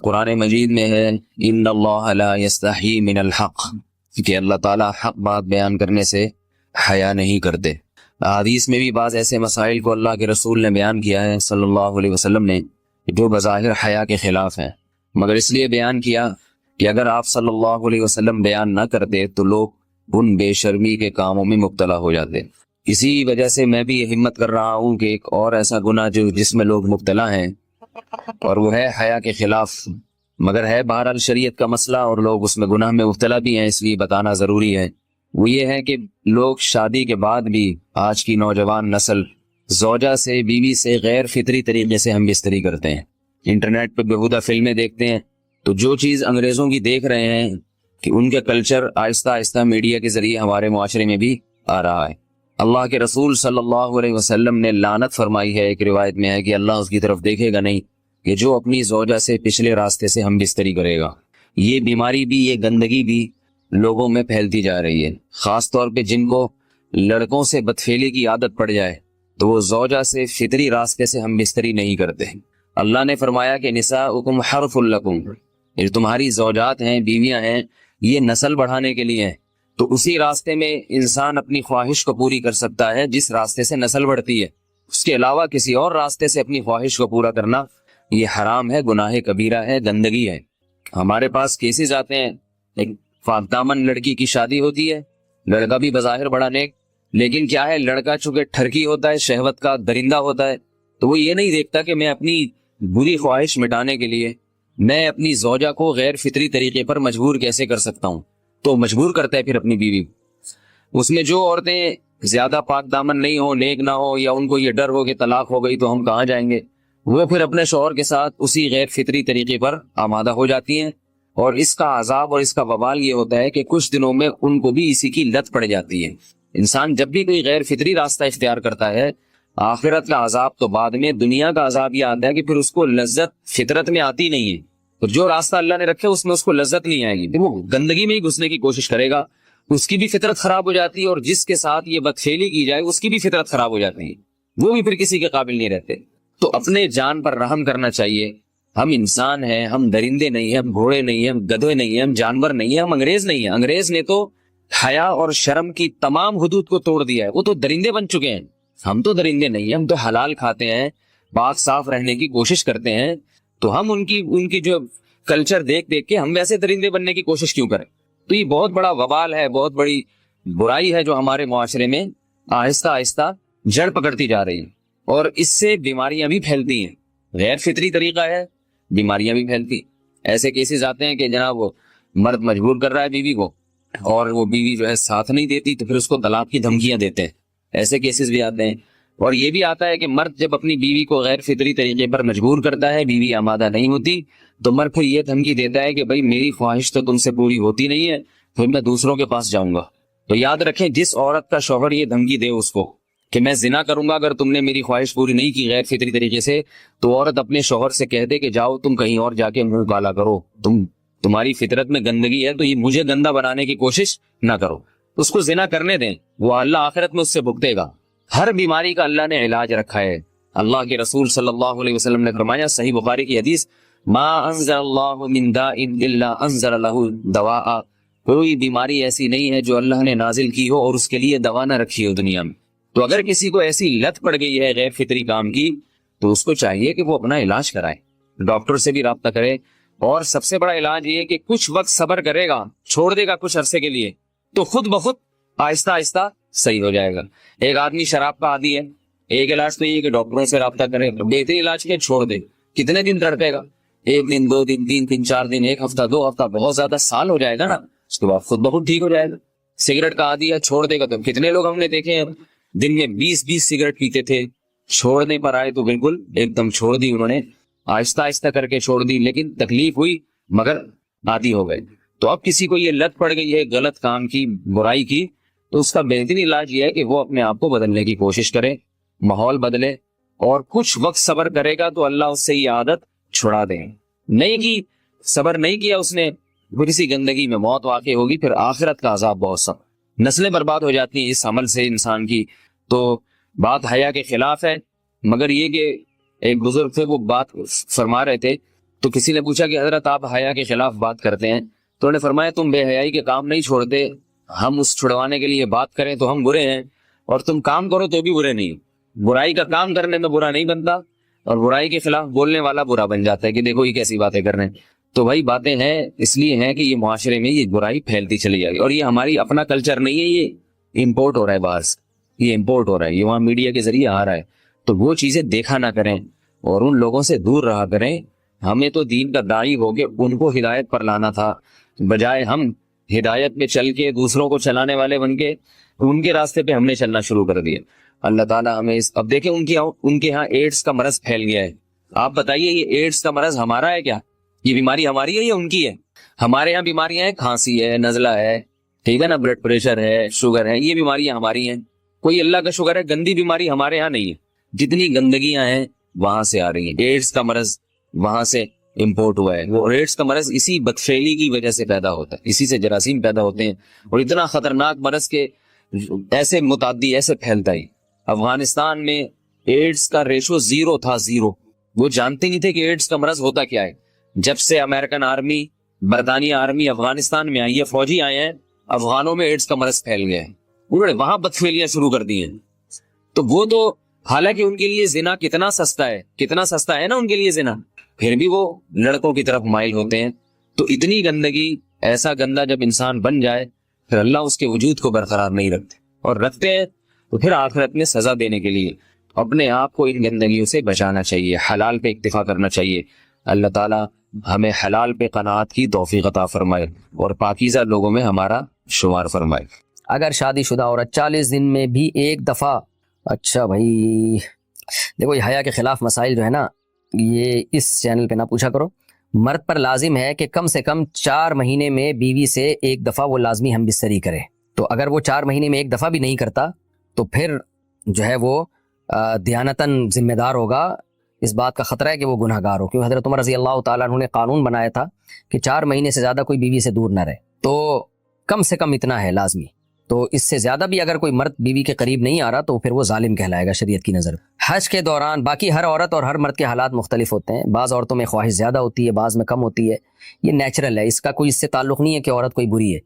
قرآن مجید میں ہے ان اللہ لا یستحی من الحق، کہ اللہ تعالیٰ حق بات بیان کرنے سے حیا نہیں کرتے۔ حدیث میں بھی بعض ایسے مسائل کو اللہ کے رسول نے بیان کیا ہے صلی اللہ علیہ وسلم نے جو بظاہر حیا کے خلاف ہیں، مگر اس لیے بیان کیا کہ اگر آپ صلی اللہ علیہ وسلم بیان نہ کرتے تو لوگ ان بے شرمی کے کاموں میں مبتلا ہو جاتے۔ اسی وجہ سے میں بھی یہ ہمت کر رہا ہوں کہ ایک اور ایسا گناہ جس میں لوگ مبتلا ہیں اور وہ ہے حیا کے خلاف، مگر ہے بہرحال شریعت کا مسئلہ اور لوگ اس میں گناہ میں مبتلا بھی ہیں، اس لیے بتانا ضروری ہے۔ وہ یہ ہے کہ لوگ شادی کے بعد بھی آج کی نوجوان نسل زوجہ سے، بیوی سے غیر فطری طریقے سے ہم بستری کرتے ہیں، انٹرنیٹ پہ بیہودہ فلمیں دیکھتے ہیں۔ تو جو چیز انگریزوں کی دیکھ رہے ہیں کہ ان کے کلچر آہستہ آہستہ میڈیا کے ذریعے ہمارے معاشرے میں بھی آ رہا ہے۔ اللہ کے رسول صلی اللہ علیہ وسلم نے لعنت فرمائی ہے، ایک روایت میں ہے کہ اللہ اس کی طرف دیکھے گا نہیں کہ جو اپنی زوجہ سے پچھلے راستے سے ہم بستری کرے گا۔ یہ بیماری بھی، یہ گندگی بھی لوگوں میں پھیلتی جا رہی ہے، خاص طور پہ جن کو لڑکوں سے بدفعلی کی عادت پڑ جائے تو وہ زوجہ سے فطری راستے سے ہم بستری نہیں کرتے۔ اللہ نے فرمایا کہ نساؤکم حرث لکم، یہ تمہاری زوجات ہیں، بیویاں ہیں، یہ نسل بڑھانے کے لیے ہیں۔ تو اسی راستے میں انسان اپنی خواہش کو پوری کر سکتا ہے جس راستے سے نسل بڑھتی ہے، اس کے علاوہ کسی اور راستے سے اپنی خواہش کو پورا کرنا یہ حرام ہے، گناہ کبیرہ ہے، گندگی ہے۔ ہمارے پاس کیسز آتے ہیں، ایک پاک دامن لڑکی کی شادی ہوتی ہے، لڑکا بھی بظاہر بڑا نیک، لیکن کیا ہے، لڑکا چونکہ ٹھرکی ہوتا ہے، شہوت کا درندہ ہوتا ہے، تو وہ یہ نہیں دیکھتا کہ میں اپنی بری خواہش مٹانے کے لیے میں اپنی زوجہ کو غیر فطری طریقے پر مجبور کیسے کر سکتا ہوں، تو مجبور کرتا ہے پھر اپنی بیوی۔ اس میں جو عورتیں زیادہ پاک دامن نہیں ہو، نیک نہ ہو، یا ان کو یہ ڈر ہو کہ طلاق ہو گئی تو ہم کہاں جائیں گے، وہ پھر اپنے شوہر کے ساتھ اسی غیر فطری طریقے پر آمادہ ہو جاتی ہیں، اور اس کا عذاب اور اس کا وبال یہ ہوتا ہے کہ کچھ دنوں میں ان کو بھی اسی کی لت پڑ جاتی ہے۔ انسان جب بھی کوئی غیر فطری راستہ اختیار کرتا ہے، آخرت کا عذاب تو بعد میں، دنیا کا عذاب یہ آتا ہے کہ پھر اس کو لذت فطرت میں آتی نہیں ہے، تو جو راستہ اللہ نے رکھے اس میں اس کو لذت نہیں آئے گی، پھر وہ گندگی میں ہی گھسنے کی کوشش کرے گا، اس کی بھی فطرت خراب ہو جاتی ہے، اور جس کے ساتھ یہ بدفعلی کی جائے اس کی بھی فطرت خراب ہو جاتی ہے، وہ بھی پھر کسی کے قابل نہیں رہتے۔ تو اپنے جان پر رحم کرنا چاہیے۔ ہم انسان ہیں، ہم درندے نہیں ہیں، ہم گھوڑے نہیں ہیں، ہم گدھے نہیں ہیں، ہم جانور نہیں ہیں، ہم انگریز نہیں ہیں۔ انگریز نے تو حیا اور شرم کی تمام حدود کو توڑ دیا ہے، وہ تو درندے بن چکے ہیں۔ ہم تو درندے نہیں ہیں، ہم تو حلال کھاتے ہیں، پاک صاف رہنے کی کوشش کرتے ہیں، تو ہم ان کی جو کلچر دیکھ کے ہم ویسے درندے بننے کی کوشش کیوں کریں؟ تو یہ بہت بڑا وبال ہے، بہت بڑی برائی ہے جو ہمارے معاشرے میں آہستہ آہستہ جڑ پکڑتی جا رہی ہے، اور اس سے بیماریاں بھی پھیلتی ہیں۔ غیر فطری طریقہ ہے، بیماریاں بھی پھیلتی۔ ایسے کیسز آتے ہیں کہ جناب وہ مرد مجبور کر رہا ہے بیوی کو، اور وہ بیوی جو ہے ساتھ نہیں دیتی تو پھر اس کو طلاق کی دھمکیاں دیتے ہیں، ایسے کیسز بھی آتے ہیں۔ اور یہ بھی آتا ہے کہ مرد جب اپنی بیوی کو غیر فطری طریقے پر مجبور کرتا ہے، بیوی آمادہ نہیں ہوتی، تو مرد پھر یہ دھمکی دیتا ہے کہ بھائی میری خواہش تو تم سے پوری ہوتی نہیں ہے، پھر میں دوسروں کے پاس جاؤں گا۔ تو یاد رکھیں، جس عورت کا شوہر یہ دھمکی دے اس کو کہ میں زنا کروں گا اگر تم نے میری خواہش پوری نہیں کی غیر فطری طریقے سے، تو عورت اپنے شوہر سے کہہ دے کہ جاؤ تم کہیں اور جا کے منہ کالا کرو، تمہاری فطرت میں گندگی ہے تو یہ مجھے گندا بنانے کی کوشش نہ کرو، اس کو زنا کرنے دیں، وہ اللہ آخرت میں اس سے بھگتے گا۔ ہر بیماری کا اللہ نے علاج رکھا ہے۔ اللہ کے رسول صلی اللہ علیہ وسلم نے فرمایا، صحیح بخاری کی حدیث، ما انزل اللہ من داء الا انزل له دواء، کوئی بیماری ایسی نہیں ہے جو اللہ نے نازل کی ہو اور اس کے لیے دوا نہ رکھی ہو دنیا میں۔ تو اگر کسی کو ایسی لت پڑ گئی ہے غیر فطری کام کی، تو اس کو چاہیے کہ وہ اپنا علاج کرائے، ڈاکٹر سے بھی رابطہ کرے، اور سب سے بڑا علاج یہ ہے کہ کچھ وقت صبر کرے گا، چھوڑ دے گا کچھ عرصے کے لیے، تو خود بخود آہستہ آہستہ صحیح ہو جائے گا۔ ایک آدمی شراب کا عادی ہے، ایک علاج تو یہ ہے کہ ڈاکٹروں سے رابطہ کرے، بہترین علاج کے چھوڑ دے۔ کتنے دن تڑپے گا؟ 1 دن، 2 دن، 3 دن، 4 دن، 1 ہفتہ، 2 ہفتہ، بہت زیادہ سال ہو جائے گا نا، اس کے بعد خود بخود ٹھیک ہو جائے گا۔ سگریٹ کا عادی ہے، چھوڑ دے گا، تو کتنے لوگ ہم نے دیکھے ہیں دن میں 20 سگریٹ پیتے تھے، چھوڑنے پر آئے تو بالکل ایک دم چھوڑ دی انہوں نے، آہستہ آہستہ کر کے چھوڑ دی، لیکن تکلیف ہوئی مگر عادی ہو گئے۔ تو اب کسی کو یہ لت پڑ گئی ہے غلط کام کی، برائی کی، تو اس کا بہترین علاج یہ ہے کہ وہ اپنے آپ کو بدلنے کی کوشش کرے، ماحول بدلے، اور کچھ وقت صبر کرے گا تو اللہ اس سے یہ عادت چھڑا دے۔ نہیں کی، صبر نہیں کیا اس نے، پھر اسی گندگی میں موت واقع ہوگی، پھر آخرت کا عذاب بہت سخت، نسلیں برباد ہو جاتی ہیں اس عمل سے انسان کی۔ تو بات حیا کے خلاف ہے، مگر یہ کہ ایک بزرگ تھے وہ بات فرما رہے تھے تو کسی نے پوچھا کہ حضرت آپ حیا کے خلاف بات کرتے ہیں، تو انہوں نے فرمایا تم بے حیائی کے کام نہیں چھوڑتے، ہم اس چھڑوانے کے لیے بات کریں تو ہم برے ہیں، اور تم کام کرو تو بھی برے نہیں۔ برائی کا کام کرنے میں برا نہیں بنتا، اور برائی کے خلاف بولنے والا برا بن جاتا ہے کہ دیکھو یہ کیسی باتیں کر رہے ہیں۔ تو بھائی باتیں ہیں اس لیے ہیں کہ یہ معاشرے میں یہ برائی پھیلتی چلی جائے گی، اور یہ ہماری اپنا کلچر نہیں ہے، یہ امپورٹ ہو رہا ہے باہر سے، یہ امپورٹ ہو رہا ہے، یہ وہاں میڈیا کے ذریعے آ رہا ہے۔ تو وہ چیزیں دیکھا نہ کریں اور ان لوگوں سے دور رہا کریں۔ ہمیں تو دین کا داعی ہو کے ان کو ہدایت پر لانا تھا، بجائے ہم ہدایت پہ چل کے دوسروں کو چلانے والے بن کے ان کے راستے پہ ہم نے چلنا شروع کر دیا۔ اللہ تعالیٰ ہمیں اب دیکھیں ان کے ہاں ایڈز کا مرض پھیل گیا ہے۔ آپ بتائیے یہ ایڈز کا مرض ہمارا ہے کیا؟ یہ بیماری ہماری ہے یا ان کی ہے؟ ہمارے یہاں بیماریاں ہیں، کھانسی ہے، نزلہ ہے، ٹھیک ہے نا، بلڈ پریشر ہے، شوگر ہے، یہ بیماریاں ہماری ہیں۔ کوئی اللہ کا شکر ہے گندی بیماری ہمارے یہاں نہیں ہے۔ جتنی گندگیاں ہیں وہاں سے آ رہی ہیں۔ ایڈز کا مرض وہاں سے امپورٹ ہوا ہے۔ وہ ایڈز کا مرض اسی بدفعلی کی وجہ سے پیدا ہوتا ہے، اسی سے جراثیم پیدا ہوتے ہیں، اور اتنا خطرناک مرض کے ایسے متعدی ایسے پھیلتا ہی۔ افغانستان میں ایڈز کا ریشو 0 تھا، 0۔ وہ جانتے نہیں تھے کہ ایڈز کا مرض ہوتا کیا ہے۔ جب سے امریکن آرمی، برطانیہ آرمی افغانستان میں آئی ہے، فوجی آئے ہیں، افغانوں میں ایڈز کا مرض پھیل گیا ہے، انہوں نے وہاں بدفعلیاں شروع کر دی ہیں۔ تو وہ تو حالانکہ ان کے لیے زنا کتنا سستا ہے، کتنا سستا ہے نا ان کے لیے زنا، پھر بھی وہ لڑکوں کی طرف مائل ہوتے ہیں۔ تو اتنی گندگی، ایسا گندا جب انسان بن جائے پھر اللہ اس کے وجود کو برقرار نہیں رکھتے، اور رکھتے ہیں تو پھر آخرت میں سزا دینے کے لیے اپنے آپ کو ان گندگیوں سے بچانا چاہیے، حلال پہ اکتفا کرنا چاہیے۔ اللہ تعالیٰ ہمیں حلال پہ قناعت کی توفیق عطا فرمائے اور پاکیزہ لوگوں میں ہمارا شمار فرمائے۔ اگر شادی شدہ عورت 40 دن میں بھی ایک دفعہ، اچھا بھائی دیکھو یہ حیا کے خلاف مسائل جو ہے نا، یہ اس چینل پہ نہ پوچھا کرو۔ مرد پر لازم ہے کہ کم سے کم 4 مہینے میں بیوی سے ایک دفعہ وہ لازمی ہم بستری کرے۔ تو اگر وہ 4 مہینے میں ایک دفعہ بھی نہیں کرتا تو پھر جو ہے وہ دیانتاً ذمہ دار ہوگا۔ اس بات کا خطرہ ہے کہ وہ گناہ گار ہو، کیونکہ حضرت عمر رضی اللہ تعالیٰ عنہ نے قانون بنایا تھا کہ 4 مہینے سے زیادہ کوئی بیوی سے دور نہ رہے، تو کم سے کم اتنا ہے لازمی۔ تو اس سے زیادہ بھی اگر کوئی مرد بیوی کے قریب نہیں آ رہا تو پھر وہ ظالم کہلائے گا شریعت کی نظر۔ حج کے دوران باقی ہر عورت اور ہر مرد کے حالات مختلف ہوتے ہیں، بعض عورتوں میں خواہش زیادہ ہوتی ہے، بعض میں کم ہوتی ہے، یہ نیچرل ہے، اس کا کوئی اس سے تعلق نہیں ہے کہ عورت کوئی بری ہے۔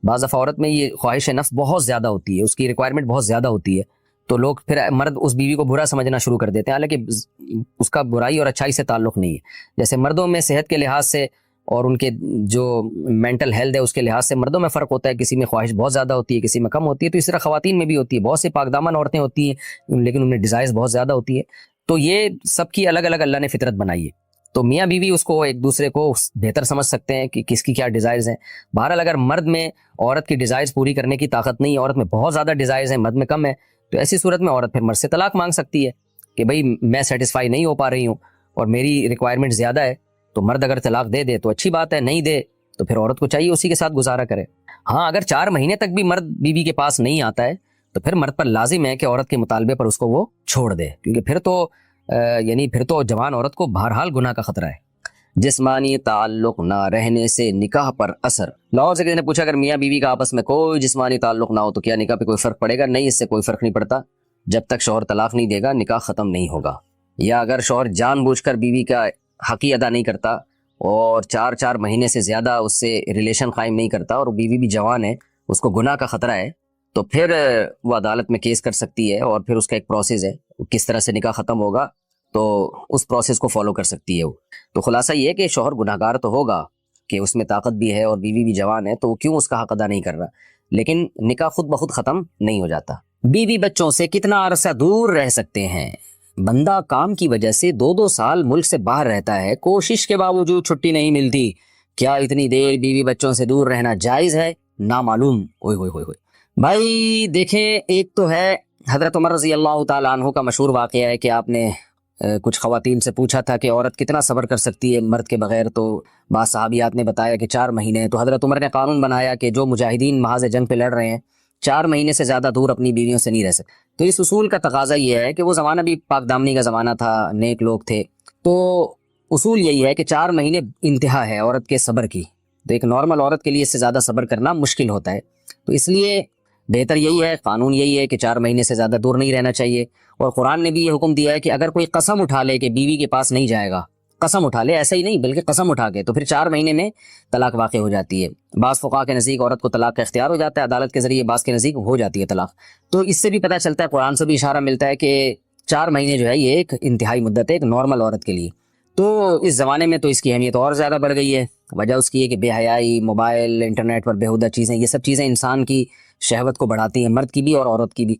بعض دفعہ عورت میں یہ خواہش نفس بہت زیادہ ہوتی ہے، اس کی ریکوائرمنٹ بہت زیادہ ہوتی ہے، تو لوگ پھر مرد اس بیوی کو برا سمجھنا شروع کر دیتے ہیں، حالانکہ اس کا برائی اور اچھائی سے تعلق نہیں ہے۔ جیسے مردوں میں صحت کے لحاظ سے اور ان کے جو مینٹل ہیلتھ ہے اس کے لحاظ سے مردوں میں فرق ہوتا ہے، کسی میں خواہش بہت زیادہ ہوتی ہے، کسی میں کم ہوتی ہے، تو اس طرح خواتین میں بھی ہوتی ہے۔ بہت سی پاک دامن عورتیں ہوتی ہیں لیکن ان میں ڈیزائرز بہت زیادہ ہوتی ہے، تو یہ سب کی الگ الگ اللہ نے فطرت بنائی ہے، تو میاں بیوی اس کو ایک دوسرے کو بہتر سمجھ سکتے ہیں کہ کس کی کیا ڈیزائرز ہیں۔ بہرحال اگر مرد میں عورت کی ڈیزائرز پوری کرنے کی طاقت نہیں ہے، عورت میں بہت زیادہ ڈیزائرز ہیں، مرد میں کم ہے، تو ایسی صورت میں عورت پھر مرد سے طلاق مانگ سکتی ہے کہ بھائی میں سیٹسفائی نہیں ہو پا رہی ہوں اور میری ریکوائرمنٹ زیادہ ہے۔ تو مرد اگر طلاق دے دے تو اچھی بات ہے، نہیں دے تو پھر عورت کو چاہیے اسی کے ساتھ گزارا کرے۔ ہاں اگر 4 مہینے تک بھی مرد بیوی کے پاس نہیں آتا ہے تو پھر مرد پر لازم ہے کہ عورت کے مطالبے پر اس کو وہ چھوڑ دے، کیونکہ پھر تو جوان عورت کو بہرحال گناہ کا خطرہ ہے۔ جسمانی تعلق نہ رہنے سے نکاح پر اثر۔ لاہور سے کسی نے پوچھا اگر میاں بیوی کا آپس میں کوئی جسمانی تعلق نہ ہو تو کیا نکاح پہ کوئی فرق پڑے گا؟ نہیں، اس سے کوئی فرق نہیں پڑتا، جب تک شوہر طلاق نہیں دے گا نکاح ختم نہیں ہوگا۔ یا اگر شوہر جان بوجھ کر بیوی کا حق ہی ادا نہیں کرتا اور 4 مہینے سے زیادہ اس سے ریلیشن قائم نہیں کرتا اور بیوی بھی جوان ہے، اس کو گناہ کا خطرہ ہے، تو پھر وہ عدالت میں کیس کر سکتی ہے، اور پھر اس کا ایک پروسیس ہے، کس طرح سے نکاح ختم ہوگا تو اس پروسیس کو فالو کر سکتی ہے وہ۔ تو خلاصہ یہ ہے کہ شوہر گناہ گار تو ہوگا کہ اس میں طاقت بھی ہے اور بیوی بھی جوان ہے، تو وہ کیوں اس کا حق ادا نہیں کر رہا، لیکن نکاح خود بخود ختم نہیں ہو جاتا۔ بیوی بچوں سے کتنا عرصہ دور رہ سکتے ہیں؟ بندہ کام کی وجہ سے 2 سال ملک سے باہر رہتا ہے، کوشش کے باوجود چھٹی نہیں ملتی، کیا اتنی دیر بیوی بچوں سے دور رہنا جائز ہے؟ نامعلوم۔ بھائی دیکھیں، ایک تو ہے حضرت عمر رضی اللہ تعالیٰ عنہ کا مشہور واقعہ ہے کہ آپ نے کچھ خواتین سے پوچھا تھا کہ عورت کتنا صبر کر سکتی ہے مرد کے بغیر، تو بعض صحابیات نے بتایا کہ 4 مہینے۔ تو حضرت عمر نے قانون بنایا کہ جو مجاہدین محاذ جنگ پہ لڑ رہے ہیں 4 مہینے سے زیادہ دور اپنی بیویوں سے نہیں رہ سکتے۔ تو اس اصول کا تقاضا یہ ہے کہ وہ زمانہ بھی پاک دامنی کا زمانہ تھا، نیک لوگ تھے، تو اصول یہی ہے کہ 4 مہینے انتہا ہے عورت کے صبر کی، تو ایک نارمل عورت کے لیے اس سے زیادہ صبر کرنا مشکل ہوتا ہے، تو اس لیے بہتر یہی ہے، قانون یہی ہے کہ 4 مہینے سے زیادہ دور نہیں رہنا چاہیے۔ اور قرآن نے بھی یہ حکم دیا ہے کہ اگر کوئی قسم اٹھا لے کہ بیوی کے پاس نہیں جائے گا قسم اٹھا لے، ایسا ہی نہیں بلکہ قسم اٹھا کے، تو پھر 4 مہینے میں طلاق واقع ہو جاتی ہے۔ بعض فقہا کے نزدیک عورت کو طلاق کا اختیار ہو جاتا ہے عدالت کے ذریعے، بعض کے نزدیک ہو جاتی ہے طلاق۔ تو اس سے بھی پتہ چلتا ہے، قرآن سے بھی اشارہ ملتا ہے کہ 4 مہینے جو ہے یہ ایک انتہائی مدت ہے ایک نارمل عورت کے لیے۔ تو اس زمانے میں تو اس کی اہمیت اور زیادہ بڑھ گئی ہے۔ وجہ اس کی ہے کہ بے حیائی، موبائل، انٹرنیٹ پر بیہودہ چیزیں، یہ سب چیزیں انسان کی شہوت کو بڑھاتی ہیں، مرد کی بھی اور عورت کی بھی۔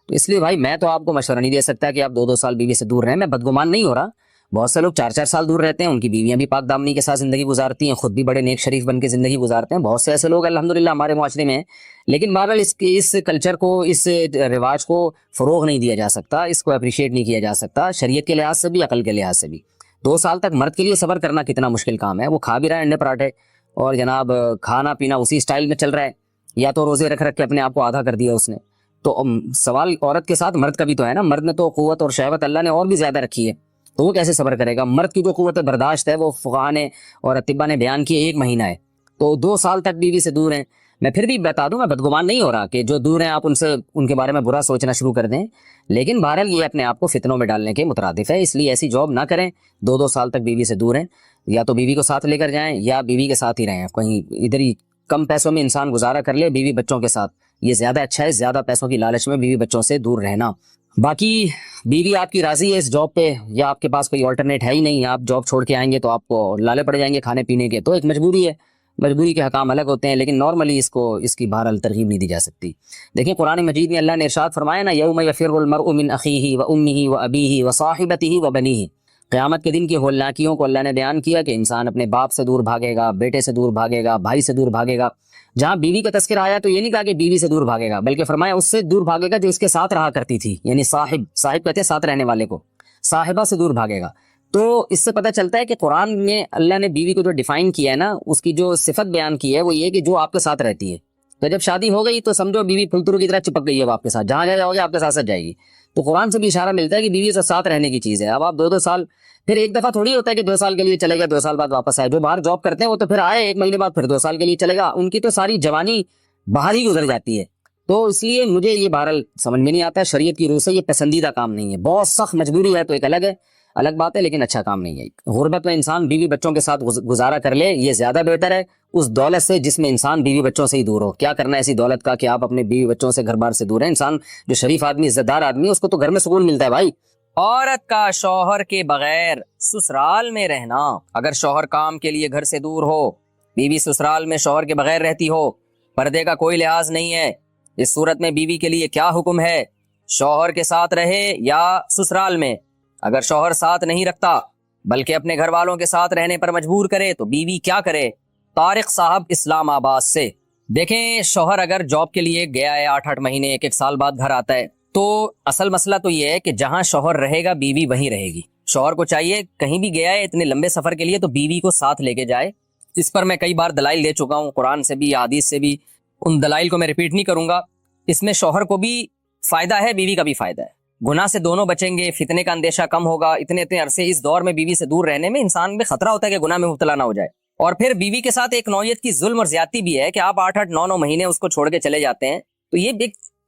تو اس لیے بھائی میں تو آپ کو مشورہ نہیں دے سکتا کہ آپ 2 سال بیوی سے دور رہیں۔ میں بدگمان نہیں ہو رہا، بہت سے لوگ 4 سال دور رہتے ہیں، ان کی بیویاں بھی پاک دامنی کے ساتھ زندگی گزارتی ہیں، خود بھی بڑے نیک شریف بن کے زندگی گزارتے ہیں، بہت سے ایسے لوگ الحمدللہ ہمارے معاشرے میں ہیں۔ لیکن بہرحال اس کلچر کو، اس رواج کو فروغ نہیں دیا جا سکتا، اس کو اپریشیٹ نہیں کیا جا سکتا، شریعت کے لحاظ سے بھی، عقل کے لحاظ سے بھی۔ 2 سال تک مرد کے لیے صبر کرنا کتنا مشکل کام ہے، وہ کھا بھی رہا ہے انڈے پراٹھے اور جناب کھانا پینا اسی سٹائل میں چل رہا ہے، یا تو روزے رکھ کے اپنے آپ کو آدھا کر دیا اس نے۔ تو سوال عورت کے ساتھ مرد کا بھی تو ہے نا، مرد نے تو قوت اور شہوت اللہ نے اور بھی زیادہ رکھی ہے، تو وہ کیسے صبر کرے گا؟ مرد کی جو قوت برداشت ہے وہ فقہا نے اور اطباء نے بیان کی 1 مہینہ ہے، تو 2 سال تک بیوی سے دور ہیں۔ میں پھر بھی بتا دوں، میں بدگمان نہیں ہو رہا کہ جو دور ہیں آپ ان کے بارے میں برا سوچنا شروع کر دیں، لیکن بہرحال یہ اپنے آپ کو فتنوں میں ڈالنے کے مترادف ہے، اس لیے ایسی جاب نہ کریں 2 سال تک بیوی سے دور ہیں، یا تو بیوی کو ساتھ لے کر جائیں یا بیوی کے ساتھ ہی رہیں، کہیں ادھر ہی کم پیسوں میں انسان گزارا کر لے بیوی بچوں کے ساتھ، یہ زیادہ اچھا ہے، زیادہ پیسوں کی لالچ میں بیوی بچوں سے دور رہنا۔ باقی بیوی آپ کی راضی ہے اس جاب پہ، یا آپ کے پاس کوئی آلٹرنیٹ ہے ہی نہیں، آپ جاب چھوڑ کے آئیں گے تو آپ کو لالے پڑ جائیں گے کھانے پینے کے، تو ایک مجبوری ہے، مجبوری کے حکام الگ ہوتے ہیں، لیکن نارملی اس کی بہرحال ترغیب نہیں دی جا سکتی۔ دیکھیں قرآن مجید میں اللہ نے ارشاد فرمایا نا، یوم یفر المرء من اخیہ وامہ وابیہ وصاحبتہ وبنیہ، قیامت کے دن کی ہولناکیوں کو اللہ نے بیان کیا کہ انسان اپنے باپ سے دور بھاگے گا، بیٹے سے دور بھاگے گا، بھائی سے دور بھاگے گا۔ جہاں بیوی کا تذکرہ آیا تو یہ نہیں کہا کہ بیوی سے دور بھاگے گا، بلکہ فرمایا اس سے دور بھاگے گا جو اس کے ساتھ رہا کرتی تھی، یعنی صاحب کہتے ہیں ساتھ رہنے والے کو، صاحبہ سے دور بھاگے گا۔ تو اس سے پتہ چلتا ہے کہ قرآن میں اللہ نے بیوی کو جو ڈیفائن کیا ہے نا، اس کی جو صفت بیان کی ہے وہ یہ کہ جو آپ کے ساتھ رہتی ہے۔ تو جب شادی ہو گئی تو سمجھو بیوی پھلترو کی طرح چپک گئی ہے آپ کے ساتھ، جہاں جاؤ گے آپ کے ساتھ جائے گی۔ تو قرآن سے بھی اشارہ ملتا ہے کہ بیوی سے ساتھ رہنے کی چیز ہے۔ اب آپ 2 سال، پھر ایک دفعہ تھوڑی ہوتا ہے کہ 2 سال کے لیے چلے گا 2 سال بعد واپس آئے، جو باہر جاب کرتے ہیں وہ تو پھر آئے 1 مہینے بعد پھر 2 سال کے لیے چلے گا، ان کی تو ساری جوانی باہر ہی گزر جاتی ہے۔ تو اس لیے مجھے یہ بہرحال سمجھ میں نہیں آتا ہے، شریعت کی روح سے یہ پسندیدہ کام نہیں ہے، بہت سخت مجبوری ہے تو ایک الگ بات ہے، لیکن اچھا کام نہیں ہے۔ غربت میں انسان بیوی بچوں کے ساتھ گزارا کر لے، یہ زیادہ بہتر ہے اس دولت سے جس میں انسان بیوی بچوں سے ہی دور ہو۔ کیا کرنا ہے ایسی دولت کا کہ آپ اپنے بیوی بچوں سے گھر بار سے دور ہیں؟ انسان جو شریف آدمی، عزت دار آدمی ہے، اس کو تو گھر میں سکون ملتا ہے بھائی۔ عورت کا شوہر کے بغیر سسرال میں رہنا، اگر شوہر کام کے لیے گھر سے دور ہو، بیوی سسرال میں شوہر کے بغیر رہتی ہو، پردے کا کوئی لحاظ نہیں ہے، اس صورت میں بیوی کے لیے کیا حکم ہے؟ شوہر کے ساتھ رہے یا سسرال میں؟ اگر شوہر ساتھ نہیں رکھتا بلکہ اپنے گھر والوں کے ساتھ رہنے پر مجبور کرے تو بیوی کیا کرے؟ طارق صاحب اسلام آباد سے۔ دیکھیں شوہر اگر جاب کے لیے گیا ہے 8 مہینے 1 سال بعد گھر آتا ہے، تو اصل مسئلہ تو یہ ہے کہ جہاں شوہر رہے گا بیوی وہیں رہے گی۔ شوہر کو چاہیے کہیں بھی گیا ہے اتنے لمبے سفر کے لیے تو بیوی کو ساتھ لے کے جائے۔ اس پر میں کئی بار دلائل دے چکا ہوں، قرآن سے بھی حدیث سے بھی، ان دلائل کو میں ریپیٹ نہیں کروں گا۔ اس میں شوہر کو بھی فائدہ ہے، بیوی کا بھی فائدہ ہے، گناہ سے دونوں بچیں گے، فتنے کا اندیشہ کم ہوگا۔ اتنے عرصے اس دور میں بیوی سے دور رہنے میں انسان میں خطرہ ہوتا ہے کہ گناہ میں مبتلا نہ ہو جائے۔ اور پھر بیوی کے ساتھ ایک نوعیت کی ظلم اور زیادتی بھی ہے کہ آپ 8 9 مہینے اس کو چھوڑ کے چلے جاتے ہیں، تو یہ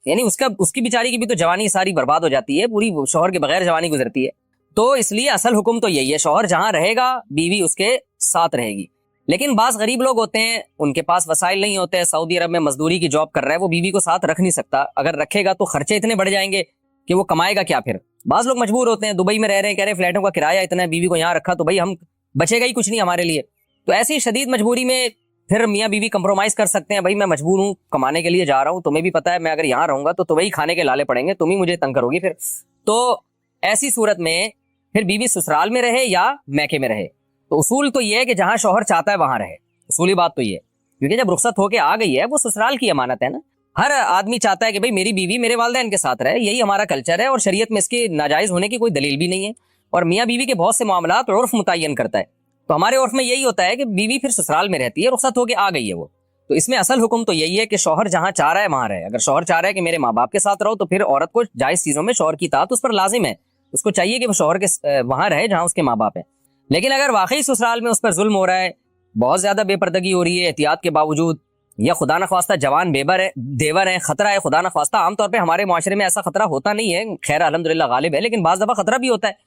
یعنی اس کی بیچاری کی بھی تو جوانی ساری برباد ہو جاتی ہے، پوری شوہر کے بغیر جوانی گزرتی ہے۔ تو اس لیے اصل حکم تو یہی ہے، شوہر جہاں رہے گا بیوی اس کے ساتھ رہے گی۔ لیکن بعض غریب لوگ ہوتے ہیں، ان کے پاس وسائل نہیں ہوتے، سعودی عرب میں مزدوری کی جاب کر رہا ہے، وہ بیوی کو ساتھ رکھ نہیں سکتا، اگر رکھے گا تو خرچے اتنے بڑھ جائیں گے کہ وہ کمائے گا کیا؟ پھر بعض لوگ مجبور ہوتے ہیں، دبئی میں رہ رہے ہیں، کہہ رہے ہیں فلیٹوں کا کرایہ اتنا ہے، بیوی کو یہاں رکھا تو بھائی ہم بچے گا ہی کچھ نہیں ہمارے لیے۔ تو ایسی شدید مجبوری میں پھر میاں بیوی کمپرومائز کر سکتے ہیں، بھائی میں مجبور ہوں، کمانے کے لیے جا رہا ہوں، تمہیں بھی پتہ ہے میں اگر یہاں رہوں گا تو وہی کھانے کے لالے پڑیں گے، تم ہی مجھے تنگ کرو گی پھر۔ تو ایسی صورت میں پھر بیوی سسرال میں رہے یا میکے میں رہے، تو اصول تو یہ ہے کہ جہاں شوہر چاہتا ہے وہاں رہے، اصولی بات تو یہ ہے، کیونکہ جب رخصت ہو کے آ گئی ہے وہ سسرال کی امانت ہے نا۔ ہر آدمی چاہتا ہے کہ بھئی میری بیوی میرے والدین کے ساتھ رہے، یہی ہمارا کلچر ہے، اور شریعت میں اس کے ناجائز ہونے کی کوئی دلیل بھی نہیں ہے، اور میاں بیوی کے بہت سے معاملات عرف متعین کرتا ہے، تو ہمارے عرف میں یہی ہوتا ہے کہ بیوی پھر سسرال میں رہتی ہے، رخصت ہو کے آ گئی ہے وہ۔ تو اس میں اصل حکم تو یہی ہے کہ شوہر جہاں چاہ رہا ہے وہاں رہے۔ اگر شوہر چاہ رہا ہے کہ میرے ماں باپ کے ساتھ رہو تو پھر عورت کو جائز چیزوں میں شوہر کی اطاعت اس پر لازم ہے، اس کو چاہیے کہ وہ شوہر کے وہاں رہے جہاں اس کے ماں باپ ہیں۔ لیکن اگر واقعی سسرال میں اس پر ظلم ہو رہا ہے، بہت زیادہ بے پردگی ہو رہی ہے احتیاط کے باوجود، یا خدا نخواستہ جوان دیور ہے، خطرہ ہے خدا نخواستہ، عام طور پہ ہمارے معاشرے میں ایسا خطرہ ہوتا نہیں ہے، خیر الحمدللہ غالب ہے، لیکن بعض دفعہ خطرہ بھی ہوتا ہے،